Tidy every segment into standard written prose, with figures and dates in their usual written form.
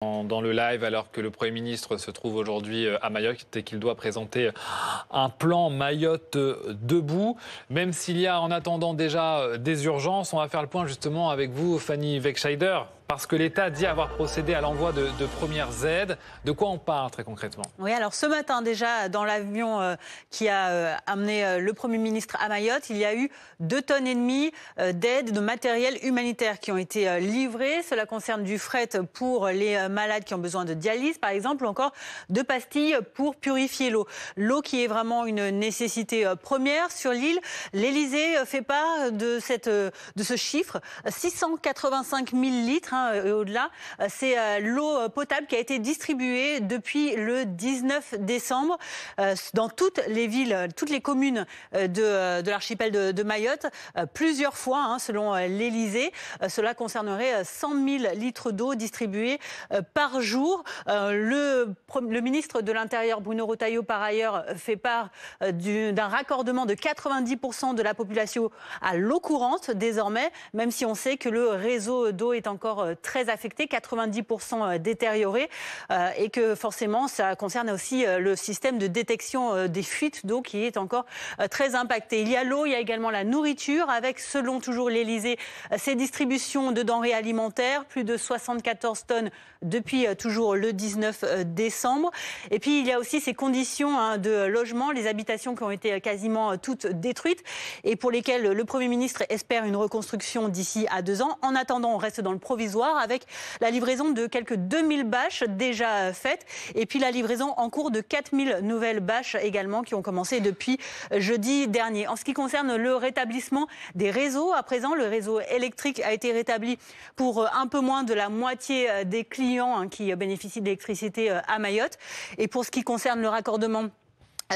Dans le live, alors que le Premier ministre se trouve aujourd'hui à Mayotte et qu'il doit présenter un plan Mayotte debout. Même s'il y a en attendant déjà des urgences, on va faire le point justement avec vous, Fanny Wegscheider, parce que l'État dit avoir procédé à l'envoi de premières aides. De quoi on parle très concrètement? Oui, alors ce matin déjà, dans l'avion qui a amené le Premier ministre à Mayotte, il y a eu 2,5 tonnes d'aide, de matériel humanitaire qui ont été livrés. Cela concerne du fret pour les malades qui ont besoin de dialyse, par exemple, ou encore de pastilles pour purifier l'eau. L'eau qui est vraiment une nécessité première sur l'île. L'Élysée fait part de ce chiffre, 685 000 litres et au-delà. C'est l'eau potable qui a été distribuée depuis le 19 décembre dans toutes les villes, toutes les communes de l'archipel de Mayotte, plusieurs fois, selon l'Élysée. Cela concernerait 100 000 litres d'eau distribués par jour. Le ministre de l'Intérieur, Bruno Retailleau, par ailleurs, fait part d'un raccordement de 90% de la population à l'eau courante désormais, même si on sait que le réseau d'eau est encore très affecté, 90% détérioré, et que forcément ça concerne aussi le système de détection des fuites d'eau qui est encore très impacté. Il y a l'eau, il y a également la nourriture, avec, selon toujours l'Élysée, ces distributions de denrées alimentaires, plus de 74 tonnes depuis toujours le 19 décembre. Et puis il y a aussi ces conditions de logement, les habitations qui ont été quasiment toutes détruites et pour lesquelles le Premier ministre espère une reconstruction d'ici à 2 ans. En attendant, on reste dans le provisoire avec la livraison de quelques 2000 bâches déjà faites et puis la livraison en cours de 4000 nouvelles bâches également qui ont commencé depuis jeudi dernier. En ce qui concerne le rétablissement des réseaux, à présent, le réseau électrique a été rétabli pour un peu moins de la moitié des clients qui bénéficient d'électricité à Mayotte. Et pour ce qui concerne le raccordement,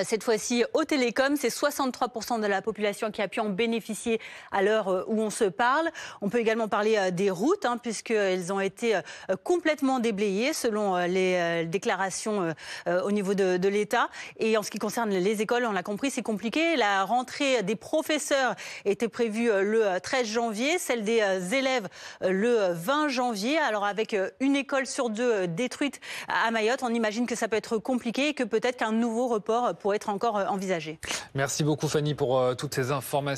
cette fois-ci, au télécom, c'est 63% de la population qui a pu en bénéficier à l'heure où on se parle. On peut également parler des routes, puisqu'elles ont été complètement déblayées selon les déclarations au niveau de l'État. Et en ce qui concerne les écoles, on l'a compris, c'est compliqué. La rentrée des professeurs était prévue le 13 janvier, celle des élèves le 20 janvier. Alors avec une école sur 2 détruite à Mayotte, on imagine que ça peut être compliqué et que peut-être qu'un nouveau report pourrait être encore envisagé. Merci beaucoup Fanny pour toutes ces informations.